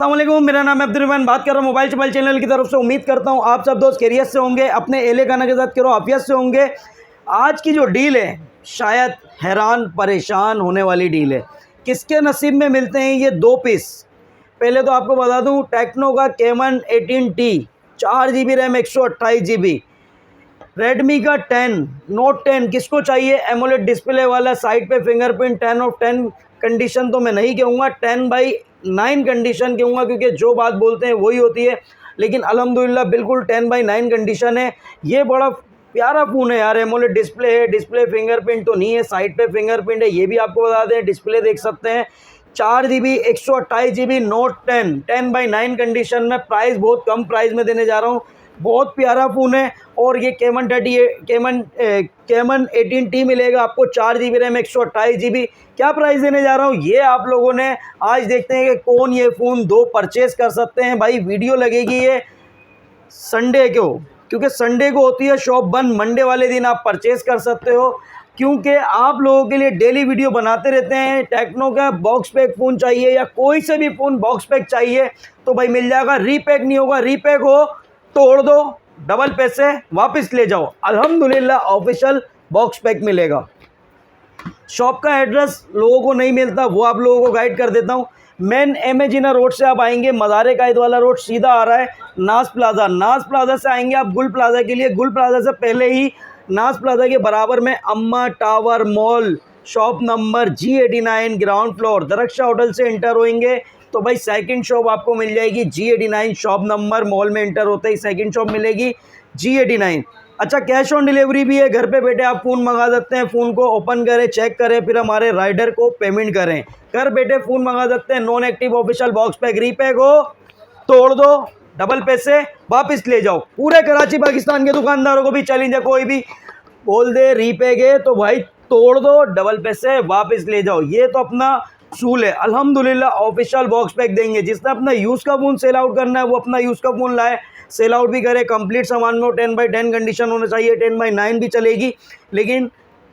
अस्सलामुअलैकुम, मेरा नाम है अब्दुर्रहमान। बात कर रहा हूँ मोबाइल चैनल की तरफ से। उम्मीद करता हूँ आप सब दोस्त खैरियत से होंगे, अपने एले खाना के साथ करो आफियत से होंगे। आज की जो डील है शायद हैरान परेशान होने वाली डील है। किसके नसीब में मिलते हैं ये दो पीस? पहले तो आपको बता दूँ, टेक्नो का Camon 18T 4 GB RAM 128 GB, Redmi का 10 नोट 10 किसको चाहिए एमोलेड डिस्प्ले वाला, साइड पे फिंगरप्रिंट, 10 ऑफ 10 कंडीशन तो मैं नहीं कहूँगा, 10/9 कंडीशन कहूँगा, क्योंकि जो बात बोलते हैं वही होती है। लेकिन अल्हम्दुलिल्लाह बिल्कुल 10/9 कंडीशन है। ये बड़ा प्यारा फ़ोन है यार। एमोलेड डिस्प्ले है, डिस्प्ले फिंगरप्रिंट तो नहीं है, साइड पे फिंगरप्रिंट है, ये भी आपको बता दें। डिस्प्ले देख सकते हैं, 4 GB 128 GB नोट 10 10/9 कंडीशन में। प्राइस बहुत कम प्राइस में देने जा रहा हूँ, बहुत प्यारा फ़ोन है। और ये Camon 18T मिलेगा आपको, 4 GB रैम 128 GB। क्या प्राइस देने जा रहा हूँ ये आप लोगों ने आज देखते हैं कि कौन ये फ़ोन दो परचेज़ कर सकते हैं। भाई वीडियो लगेगी ये संडे को, क्योंकि संडे को होती है शॉप बंद। मंडे वाले दिन आप परचेज़ कर सकते हो, क्योंकि आप लोगों के लिए डेली वीडियो बनाते रहते हैं। टेक्नो का बॉक्स पैक फ़ोन चाहिए या कोई से भी फ़ोन बॉक्स पैक चाहिए तो भाई मिल जाएगा। रीपैक नहीं होगा, रीपैक हो तोड़ दो, डबल पैसे वापस ले जाओ। अल्हम्दुलिल्लाह ऑफिशियल बॉक्स पैक मिलेगा। शॉप का एड्रेस लोगों को नहीं मिलता, वो आप लोगों को गाइड कर देता हूँ। मेन एमेजिना रोड से आप आएंगे, मज़ारे कायद वाला रोड सीधा आ रहा है नाज प्लाज़ा। नाज प्लाज़ा से आएंगे आप गुल प्लाज़ा के लिए। गुल प्लाज़ा से पहले ही नाज प्लाज़ा के बराबर में Amma tower mall, shop number G89, ground floor. Darakhsha hotel से इंटर होएंगे तो भाई सेकंड शॉप आपको मिल जाएगी G89, शॉप नंबर। मॉल में इंटर होते ही सेकंड शॉप मिलेगी G89। अच्छा, कैश ऑन डिलीवरी भी है, घर पे बैठे आप फ़ोन मंगा सकते हैं। फ़ोन को ओपन करें, चेक करें, फिर हमारे राइडर को पेमेंट करें। घर बैठे फ़ोन मंगा सकते हैं। Non active official box pack, repack हो तोड़ दो, डबल पैसे वापस ले जाओ। पूरे कराची पाकिस्तान के दुकानदारों को भी चैलेंज है, कोई भी बोल दे रीपैक है तो भाई तोड़ दो, डबल पैसे वापस ले जाओ। ये तो अपना सूल है। अल्हम्दुलिल्लाह ऑफिशियल बॉक्स पैक देंगे। जिसने अपना यूज़ का फ़ोन सेल आउट करना है वो अपना यूज़ का फ़ोन लाए, सेल आउट भी करे। कंप्लीट सामान में 10/10 कंडीशन होना चाहिए, 10/9 भी चलेगी, लेकिन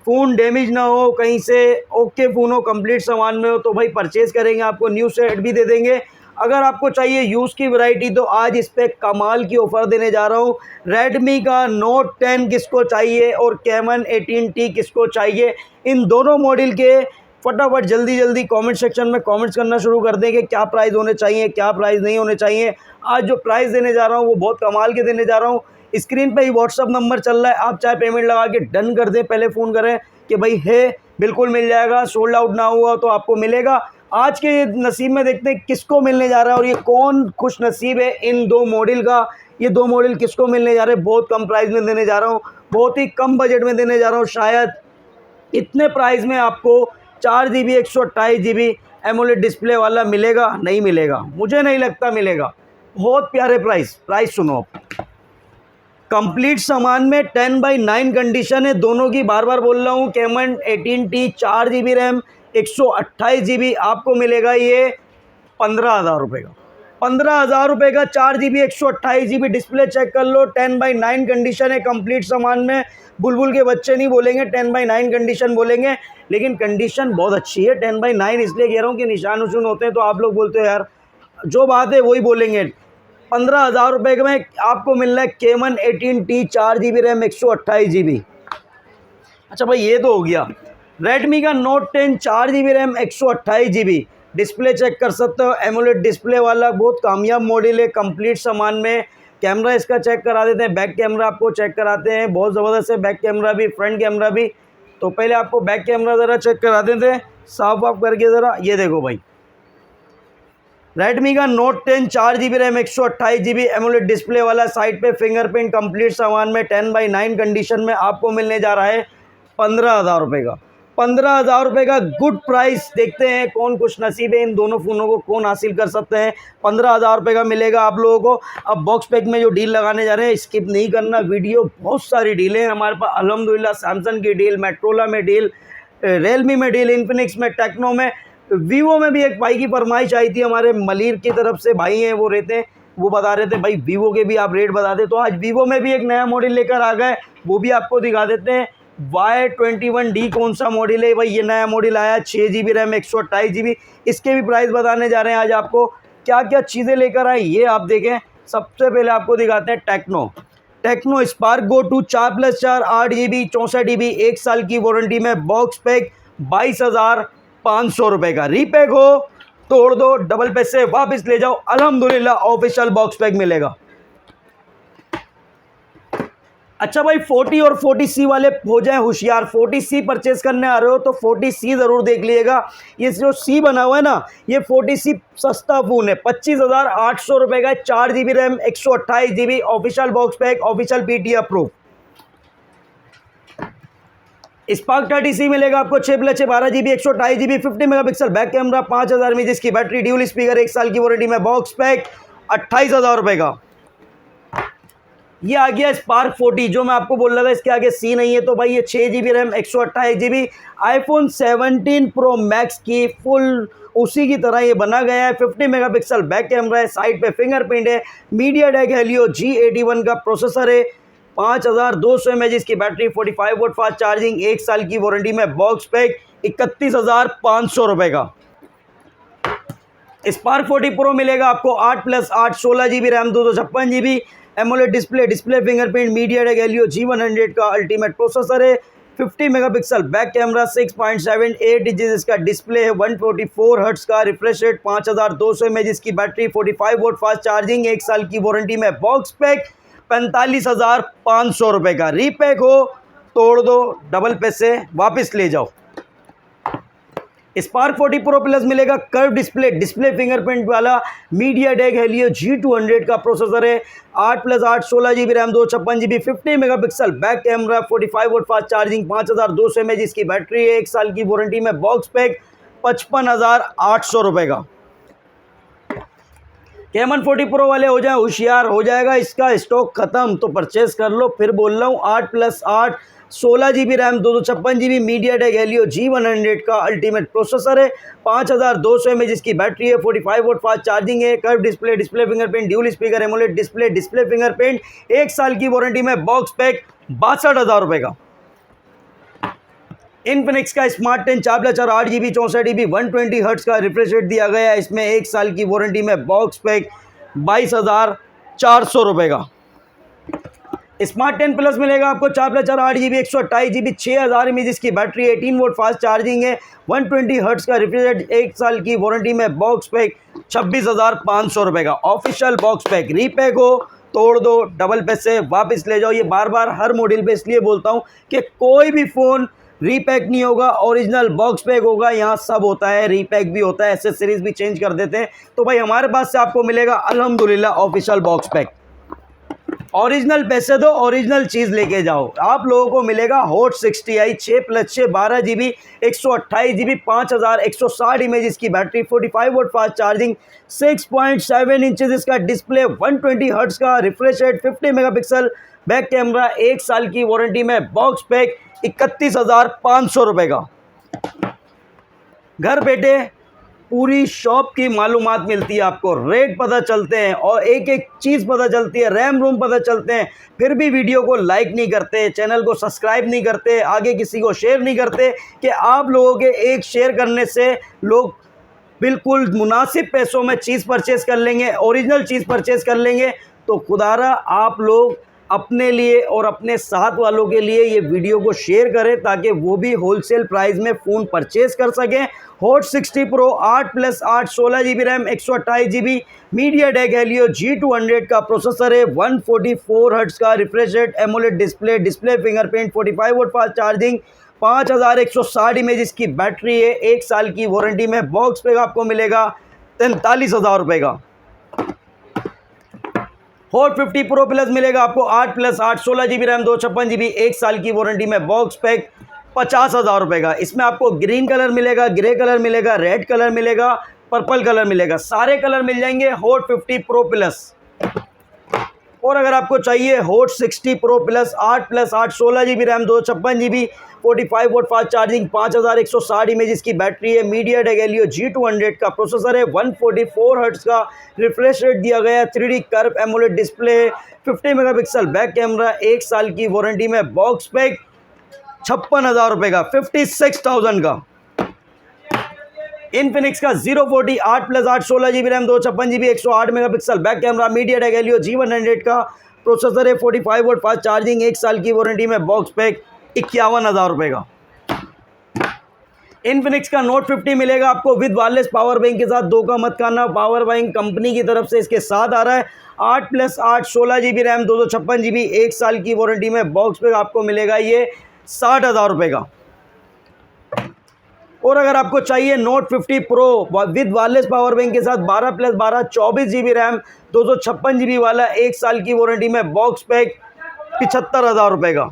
फ़ोन डैमेज ना हो, कहीं से ओके फ़ोन हो, कंप्लीट सामान में हो तो भाई परचेज़ करेंगे। आपको न्यू सेट भी दे देंगे। अगर आपको चाहिए यूज़ की वैरायटी तो आज इस पर कमाल की ऑफ़र देने जा रहा हूँ। रेडमी का नोट 10 किसको चाहिए और Camon 18T किसको चाहिए, इन दोनों मॉडल के फटाफट जल्दी कमेंट सेक्शन में कमेंट्स करना शुरू कर दें कि क्या प्राइस होने चाहिए, क्या प्राइस नहीं होने चाहिए। आज जो प्राइस देने जा रहा हूँ वो बहुत कमाल के देने जा रहा हूँ। स्क्रीन पे ही व्हाट्सअप नंबर चल रहा है, आप चाहे पेमेंट लगा के डन कर दें, पहले फ़ोन करें कि भाई है बिल्कुल मिल जाएगा। सोल्ड आउट ना हुआ तो आपको मिलेगा। आज के नसीब में देखते हैं किसको मिलने जा रहा है और ये कौन खुश नसीब है इन दो मॉडल का। ये दो मॉडल किसको मिलने जा रहे हैं, बहुत कम प्राइस में देने जा रहा हूँ, बहुत ही कम बजट में देने जा रहा हूँ। शायद इतने प्राइस में आपको 4 GB 128 GB एमोलेड डिस्प्ले वाला मिलेगा, नहीं मिलेगा, मुझे नहीं लगता मिलेगा। बहुत प्यारे प्राइस सुनो आप। कंप्लीट सामान में 10/9 कंडीशन है दोनों की, बार बार बोल रहा हूँ। Camon 18T 4 GB RAM 128 GB आपको मिलेगा ये 15,000 रुपये का। 15,000 रुपये का 4 GB 128 GB डिस्प्ले चेक कर लो। 10/9 कंडीशन है कंप्लीट सामान में। बुलबुल के बच्चे नहीं बोलेंगे, 10/9 कंडीशन बोलेंगे, लेकिन कंडीशन बहुत अच्छी है। 10/9 इसलिए कह रहा हूँ कि निशान उशान होते हैं तो आप लोग बोलते हो यार, जो बात है वही बोलेंगे। 15,000 रुपये में आपको मिल रहा है Camon 18T 4 GB RAM 128 GB। अच्छा भाई ये तो हो गया। रेडमी का note 10 4 GB RAM 128 GB, display check कर सकते हो, एमोलेड डिस्प्ले वाला, बहुत कामयाब मॉडल है कंप्लीट सामान में। कैमरा इसका चेक करा देते हैं, बैक कैमरा आपको चेक कराते हैं, बहुत ज़बरदस्त है बैक कैमरा भी, फ्रंट कैमरा भी। तो पहले आपको बैक कैमरा ज़रा चेक करा देते हैं साफ वाफ करके ज़रा। ये देखो भाई, रेडमी का note 10 4 GB RAM 128 GB AMOLED display वाला, साइड पे फिंगरप्रिंट, कंप्लीट सामान में 10/9 कंडीशन में आपको मिलने जा रहा है 15,000 रुपये का। 15,000 रुपये का गुड प्राइस। देखते हैं कौन खुश नसीब है, इन दोनों फ़ोनों को कौन हासिल कर सकते हैं। 15,000 रुपये का मिलेगा आप लोगों को। अब बॉक्स पैक में जो डील लगाने जा रहे हैं स्किप नहीं करना वीडियो, बहुत सारी डीलें हैं हमारे पास अल्हम्दुलिल्लाह। सैमसंग की डील, मेट्रोला में डील, रियलमी में डील, इन्फिनिक्स में, टेक्नो में, वीवो में भी एक भाई की फरमाइश आई थी, हमारे मलिर की तरफ से भाई हैं वो रहते हैं, वो बता रहे थे भाई वीवो के भी आप रेट बता दें। तो आज वीवो में भी एक नया मॉडल लेकर आ गए, वो भी आपको दिखा देते हैं। Y21D कौन सा मॉडल है भाई, ये नया मॉडल आया 6 GB रैम 128 GB। इसके भी प्राइस बताने जा रहे हैं आज आपको। क्या क्या चीज़ें लेकर आए ये आप देखें। सबसे पहले आपको दिखाते हैं Tecno Spark Go 2 4+4 8 GB 64 GB 1 साल की वारंटी में बॉक्स पैक 22,500 रुपये का। रीपैक हो तोड़ दो, डबल पैसे वापस ले जाओ, अल्हम्दुलिल्लाह ऑफिशियल बॉक्स पैक मिलेगा। अच्छा भाई 40 और 40C वाले हो जाए होशियार। 40C परचेज करने आ रहे हो तो 40C ज़रूर देख लीजिएगा। ये जो C बना हुआ है ना, ये 40C सस्ता फ़ोन है, 25,800 रुपये का। 4 GB RAM 128 GB official box pack, official PTA approve. Spark 30C मिलेगा आपको 6+6 12 GB 128 GB 50 megapixel back camera 5000 mAh की बैटरी, ड्यूल स्पीकर, 1 साल की वारंटी में बॉक्स पैक 28,000 रुपये का। ये आ गया स्पार्क 40, जो मैं आपको बोल रहा था इसके आगे सी नहीं है। तो भाई ये 6 GB RAM 128 GB iPhone 17 Pro Max की फुल उसी की तरह ये बना गया है। 50 मेगापिक्सल बैक कैमरा है, साइड पे फिंगरप्रिंट है, MediaTek Helio G81 का प्रोसेसर है, 5200 mAh की बैटरी, 45 वोल्ट फास्ट चार्जिंग, 1 साल की वारंटी में बॉक्स पैक 31,500 रुपये का। स्पार्क 40 प्रो मिलेगा आपको 8+8 16 GB RAM 256 GB AMOLED display fingerprint, MediaTek Helio G100 का अल्टीमेट प्रोसेसर है, 50 मेगापिक्सल बैक कैमरा, 6.78 इंचेस इसका डिस्प्ले है, 144 हर्ट्ज का रिफ्रेश रेट, 5200 mAh की बैटरी, 45 वोल्ट फास्ट चार्जिंग, 1 साल की वारंटी में बॉक्स पैक 45,500 रुपये का। रीपैक हो तोड़ दो, डबल पैसे वापस ले जाओ। स्पार्क 40 प्रो प्लस मिलेगा कर्व डिस्प्ले फिंगरप्रिंट वाला, MediaTek Helio G200 का प्रोसेसर है, 8+8 16 GB RAM 256 GB 50 megapixel back camera, 45 volt fast charging, 5200 mAh की बैटरी है, 1 साल की वारंटी में बॉक्स पैक 55,800 रुपये का। Camon 40 प्रो वाले हो जाए होशियार, हो जाएगा इसका स्टॉक खत्म तो परचेस कर लो। फिर बोल रहा हूँ 8+8 16 GB RAM 256 GB MediaTek Helio G100 का अल्टीमेट प्रोसेसर है, 5200 mAh की बैटरी है, 45 वोल्ट फास्ट चार्जिंग है, curve display fingerprint, dual speaker, AMOLED display fingerprint, 1 साल की वारंटी में बॉक्स पैक 62,000 रुपये का। इन्फिनिक्स का स्मार्ट 10 4+4 8 GB 64 GB 120 हर्ट्ज का रिफ्रेश रेट दिया गया है, इसमें 1 साल की वारंटी में बॉक्स पैक 22,400 रुपये का। स्मार्ट 10 प्लस मिलेगा आपको 4+4 8 GB 128 GB 6000 mAh की बैटरी, 18 वोल्ट फास्ट चार्जिंग है, 120 हर्ट्ज का रिफ्रेश रेट, 1 साल की वारंटी में बॉक्स पैक 26,500 रुपये का। Official box pack. रीपैक हो तोड़ दो, डबल पैसे वापस ले जाओ। ये बार बार हर मॉडल पे इसलिए बोलता हूँ कि कोई भी फ़ोन रीपैक नहीं होगा, ओरिजिनल बॉक्स पैक होगा। यहाँ सब होता है, रीपैक भी होता है, एक्सेसरीज भी चेंज कर देते हैं। तो भाई हमारे पास से आपको मिलेगा अल्हम्दुलिल्लाह ऑफिशियल बॉक्स पैक। ओरिजिनल पैसे दो, ओरिजिनल चीज़ लेके जाओ। आप लोगों को मिलेगा hot 60i 6+6 12 GB 128 GB 5160 mAh की battery, 45 volt fast charging, 6.7 inches इसका डिस्प्ले, 120 हर्ट्ज का refresh rate, 50 megapixel back camera, 1 साल की वारंटी में बॉक्स पैक 31,500 रुपये का। घर बैठे पूरी शॉप की मालूमात मिलती है, आपको रेट पता चलते हैं और एक एक चीज़ पता चलती है, रैम रोम पता चलते हैं। फिर भी वीडियो को लाइक नहीं करते, चैनल को सब्सक्राइब नहीं करते, आगे किसी को शेयर नहीं करते कि आप लोगों के एक शेयर करने से लोग बिल्कुल मुनासिब पैसों में चीज़ परचेज़ कर लेंगे, ओरिजिनल चीज़ परचेज़ कर लेंगे। तो खुदारा आप लोग अपने लिए और अपने साथ वालों के लिए ये वीडियो को शेयर करें ताकि वो भी होलसेल प्राइस में फ़ोन परचेज़ कर सकें। Hot 60 pro 8+8 16 GB RAM 128 GB MediaTek Helio G200 का प्रोसेसर है, 144 हर्ट्ज का refresh rate, AMOLED display fingerprint, 45 volt fast charging, 5160 mAh की बैटरी है, 1 साल की वारंटी में बॉक्स पैक आपको मिलेगा 43,000 रुपये का। हॉट 50 प्रो प्लस मिलेगा आपको 8+8 16 GB रैम 256 GB 1 साल की वारंटी में बॉक्स पैक 50,000 रुपये का। इसमें आपको ग्रीन कलर मिलेगा, ग्रे कलर मिलेगा, रेड कलर मिलेगा, पर्पल कलर मिलेगा, सारे कलर मिल जाएंगे हॉट 50 प्रो प्लस। और अगर आपको चाहिए hot 60 pro plus 8+8 16 GB RAM 256 GB 45 volt fast charging, 5160 mAh की बैटरी है, MediaTek Helio G200 का प्रोसेसर है, 144 हर्ट्ज का रिफ्रेश रेट दिया गया है, 3D कर्व एमोलेड डिस्प्ले है, 50 मेगापिक्सल बैक कैमरा, 1 साल की वारंटी में बॉक्स पैक 56,000 रुपये का, 56,000 का। इनफिनिक्स का 040 8+8 16 GB RAM 256 GB 108 megapixel back camera, MediaTek Helio G100 का प्रोसेसर है, 45 वोल्ट फास्ट चार्जिंग, 1 साल की वारंटी में, बॉक्स पैक 51,000 रुपये का। इनफिनिक्स का नोट 50 मिलेगा आपको विद वायरलेस पावर बैंक के साथ। धोखा मत खाना, पावर बैंक कंपनी की तरफ से इसके साथ आ रहा है। 8+8 16 GB रैम 256 GB 1 साल की वारंटी में, बॉक्स पैक आपको मिलेगा ये 60,000 रुपये का। और अगर आपको चाहिए note 50 pro with wireless power bank के साथ 12+12 24 GB रैम 256 GB वाला 1 साल की वारंटी में, बॉक्स पैक 75,000 रुपये का।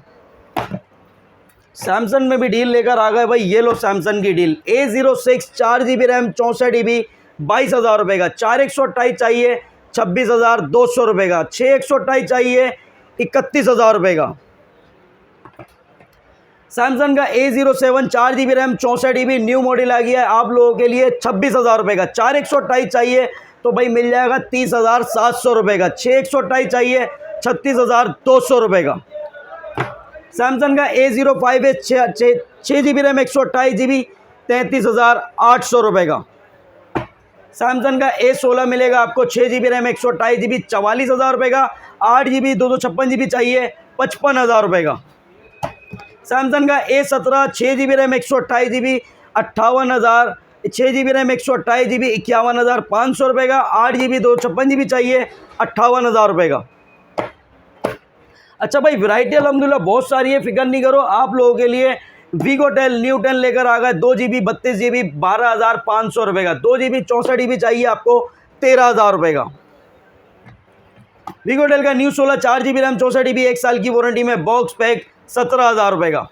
सैमसंग में भी डील लेकर आ गए भाई, ये लो सैमसंग की deal. A06 4 GB RAM 64 GB 22,000 रुपये का। 4 128 चाहिए 26,200 रुपये का। 6 128 चाहिए 31,000 रुपये का। सैमसंग का A07 4 GB RAM 64 GB new model आ गया है आप लोगों के लिए 26,000 रुपये का। 4 128 चाहिए तो भाई मिल जाएगा 30,700 रुपये का। 6 128 चाहिए 36,200 रुपये का। सैमसंग का A05 है 6 GB रैम 128 GB 33,800 रुपये का। सैमसंग का A16 मिलेगा आपको 6 GB रैम 128 GB 44,000 रुपये का। 8 GB 256 GB चाहिए 55,000 रुपये का। सैमसंग का A17 6 GB RAM 128 GB 58,000, 6 GB RAM 128 GB 51,500 रुपये का। 8 GB 256 GB चाहिए 58,000 रुपये का। अच्छा भाई, वैरायटी अलहमदुलिल्लाह बहुत सारी है, फिक्र नहीं करो। आप लोगों के लिए वीगोटेल न्यू 10 लेकर आ गए 2 GB 32 GB 12,500 रुपये का। 2 GB 64 GB चाहिए आपको 13,000 रुपये का। वीगोटेल का न्यू 16 4 GB रैम 64 GB 1 साल की वारंटी में, बॉक्स पैक 17,000 रुपये का।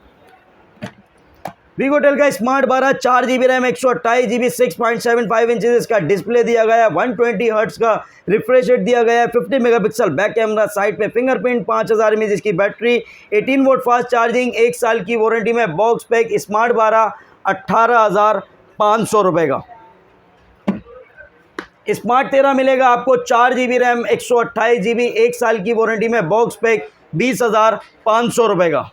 वीगोटेल का smart 12 4 GB RAM 128 GB 6.75 inch इसका डिस्प्ले दिया गया है। 120 हर्ट्ज का रिफ्रेश रेट दिया गया है। 50 मेगापिक्सल बैक कैमरा, साइड पे फिंगरप्रिंट, 5000 mAh की बैटरी, 18 वोल्ट फास्ट चार्जिंग, 1 साल की वारंटी में, बॉक्स पैक स्मार्ट 12 18,500 रुपये का। स्मार्ट 13 मिलेगा आपको 4 GB रैम 128 GB 1 साल की वारंटी में, बॉक्स पैक 20,500 रुपये का।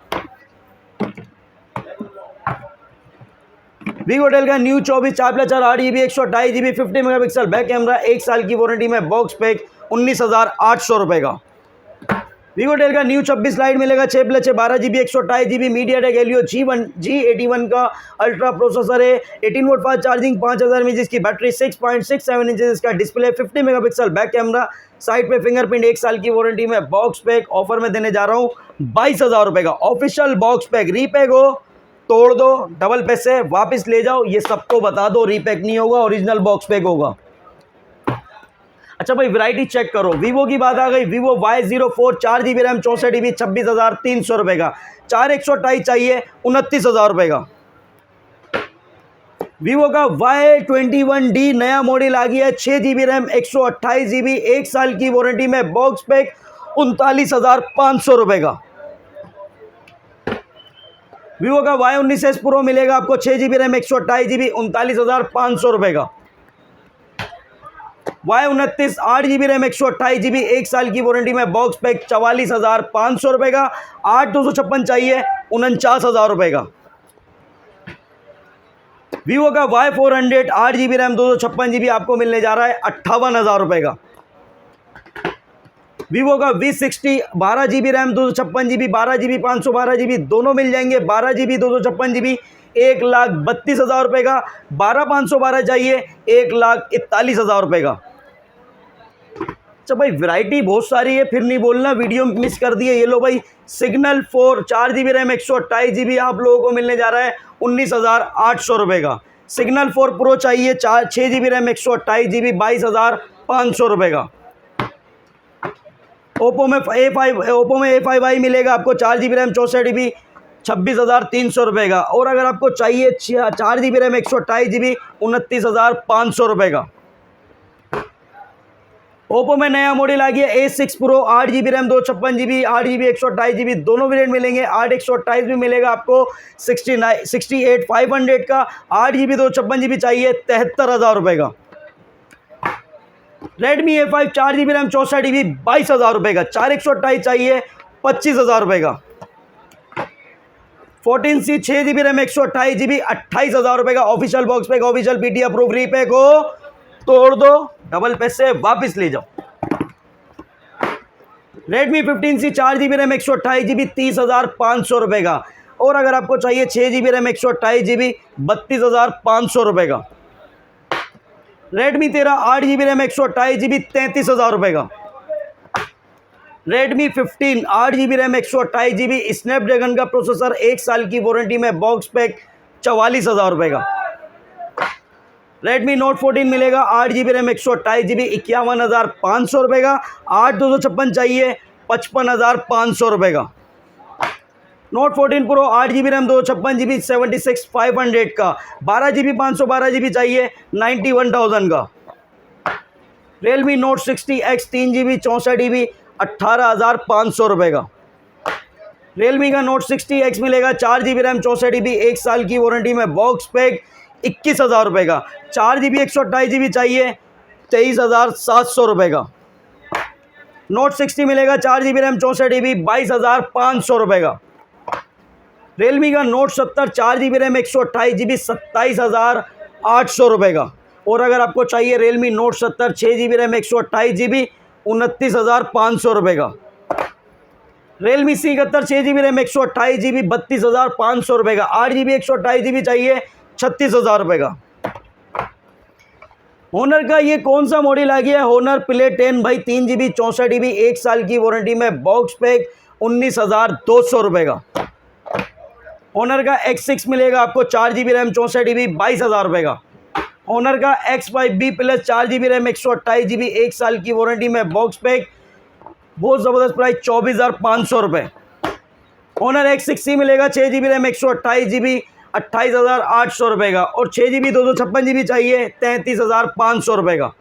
वीगोटेल का new 24 4+4 8 GB 128 GB 50 megapixel back camera, 1 साल की वारंटी में, बॉक्स पैक 19,800 रुपये का। वीगोटेल का न्यू 26 लाइट मिलेगा 6+6 12 GB 128 GB MediaTek Helio G81 का अल्ट्रा प्रोसेसर है। 18 वोल्ट फास्ट चार्जिंग, 5000 mAh की बैटरी, 6.67 इंच इसका display, 50 megapixel back camera, side पे फिंगरप्रिंट, 1 साल की वारंटी में, बॉक्स पैक ऑफर में देने जा रहा हूँ 22,000 रुपये का। ऑफिशियल बॉक्स पैक, रीपैक हो तोड़ दो, डबल पैसे वापस ले जाओ, ये सबको बता दो, रीपैक नहीं होगा, ओरिजिनल बॉक्स पैक होगा। अच्छा भाई, वैरायटी चेक करो। वीवो की बात आ गई, Vivo Y04 4 GB RAM 64 GB 26,300 रुपये का। 4 128 चाहिए 29,000 रुपये का। वीवो का Y21D नया मॉडल आ गया है 6 GB रैम 128 GB 1 साल की वारंटी में, बॉक्स पैक 39,500 रुपये का। वीवो का Y19S प्रो मिलेगा आपको 6 GB रैम 128 GB 39,500 रुपये का। Y29 8 GB रैम 128 GB 1 साल की वारंटी में, बॉक्स पैक 44,500 रुपये का। 8 256 चाहिए 49,000 रुपये का। वीवो का Y400 8 GB रैम 256 GB आपको मिलने जा रहा है 58,000 रुपये का। वीवो का V60 12 GB RAM 256 GB 12 GB 512 GB दोनों मिल जाएंगे। 12 GB 256 GB 1,32,000 रुपये का। 12 512 चाहिए 1,41,000 रुपये का। अच्छा भाई, वैरायटी बहुत सारी है, फिर नहीं बोलना वीडियो मिस कर दिए। ये लो भाई, सिग्नल 4 4 GB रैम 128 GB आप लोगों को मिलने जा रहा है 19,800 रुपये का। सिग्नल 4 प्रो चाहिए 6 GB रैम 128 GB 22,500 रुपये का। ओप्पो में A5i मिलेगा आपको 4 GB रैम 64 GB 26,300 रुपये का। और अगर आपको चाहिए 4 GB रैम 128 GB 29,500 रुपये का। ओप्पो में नया मॉडल आ गया A6 pro 8 GB RAM 256 GB 8 GB 128 GB दोनों वेरिएंट मिलेंगे। 8 128 भी मिलेगा आपको 68,500 का। 8 GB 256 GB चाहिए 73,000 रुपये का। Redmi A5 4 GB RAM 64 GB 22,000 रुपये का। 4 128 चाहिए 25,000 रुपये का। 14C 6GB रैम 128GB 28,000 रुपए का official box pack, official PT approve repack हो तोड़ दो, डबल पैसे वापस ले जाओ। Redmi 15C 4GB RAM 128GB 30,500 रुपए का, और अगर आपको चाहिए 6GB रैम 128GB 32,500 रुपए का। Redmi 13 8GB रैम 128GB 33,000 रुपए का। Redmi 15 8GB RAM 128GB Snapdragon का प्रोसेसर, 1 साल की वारंटी में, बॉक्स पैक 44,000 रुपए का। Redmi Note 14 मिलेगा 8GB रैम 128GB 51,500 रुपए का। 8/256 चाहिए 55,500 रुपए का। Note 14 Pro 8GB RAM 256GB 76,500 का। 12GB 512GB चाहिए 91,000 का। Realme Note 60X 3GB 64GB 18,500 रुपए का। Realme का Note 60X मिलेगा 4GB रैम 64GB 1 साल की वारंटी में, बॉक्स पैक 21,000 रुपए का। 4GB 128GB चाहिए 23,700 रुपए का। Note 60 मिलेगा 4GB रैम 64GB 22,500 रुपए का। Realme का Note 70 4GB रैम 128GB 27,800 रुपए का, और अगर आपको चाहिए Realme Note 70 6GB RAM 128GB 29,500 रुपए का। Realme C71 6GB RAM 128GB 32,500 रुपए का। 8GB 128GB चाहिए 36,000 रुपए का। Honor का ये कौन सा मॉडल आ गया है? Honor Play 10 भाई 3GB 64GB 1 साल की वारंटी में, बॉक्स पैक 19,200 रुपए का। Honor का X6 मिलेगा आपको 4GB रैम 64GB 22,000 रुपए का। Honor का X5B plus 4GB RAM 128GB 1 साल की वारंटी में, बॉक्स पैक बहुत ज़बरदस्त प्राइस 24,500 रुपये। Honor X6C मिलेगा 6GB रैम 128GB 28,800 रुपये का, और 6GB 256GB चाहिए 33,500 रुपये का।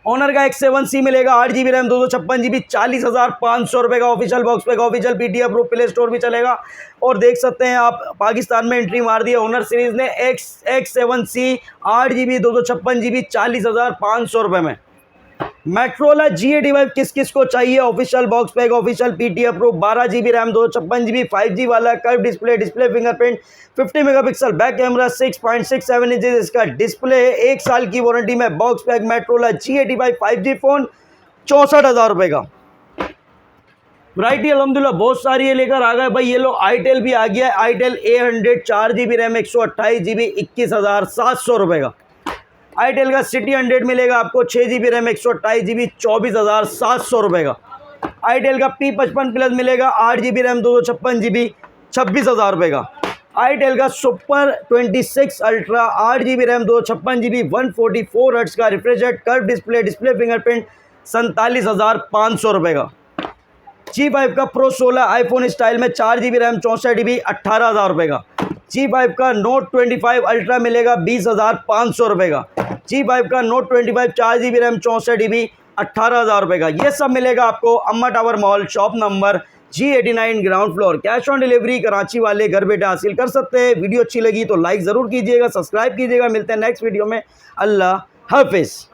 Honor का X7C मिलेगा 8GB रैम 256GB 40,500 रुपये का, official box pack, official PT approve, play store भी चलेगा। और देख सकते हैं आप पाकिस्तान में एंट्री मार दी है Honor सीरीज़ ने X7C 8GB 256GB 40,500 रुपये में। Motorola G85 किस किस को चाहिए? Official box pack, official PT approve, 12GB RAM 256GB 5G वाला, curve display, display fingerprint, 50 megapixel back camera, 6.67 inches इसका डिस्प्ले, 1 साल की वारंटी में, box pack, Motorola G85 5G phone 64,000 रुपये का। वैरायटी अल्हम्दुलिल्लाह बहुत सारी है लेकर आ गए भाई। ये लो आईटेल भी आ गया है, itel A100 4GB RAM 128GB 21,700 रुपये का। आईटेल का सिटी 100 मिलेगा आपको 6GB रैम 128GB 24,700 रुपये का। आईटेल का P55 प्लस मिलेगा 8GB रैम 256GB 26,000 रुपये का। आईटेल का super 26 ultra 8GB RAM 256GB 144 hertz का refresh rate, curve display, display fingerprint 47,500 रुपये का। G5 का प्रो 16 आईफोन स्टाइल में 4GB रैम 64GB 18,000 रुपये का। G5 का Note 25 अल्ट्रा मिलेगा 20,500 रुपये का। G5 का Note 25 4GB रैम 64GB 18,000 रुपये का। ये सब मिलेगा आपको अम्मा tower mall, shop number G89 ground floor. Cash on delivery Karachi वाले घर बैठे हासिल कर सकते हैं। वीडियो अच्छी लगी तो लाइक ज़रूर कीजिएगा, सब्सक्राइब कीजिएगा। मिलते हैं नेक्स्ट वीडियो में। अल्लाह हाफिज़।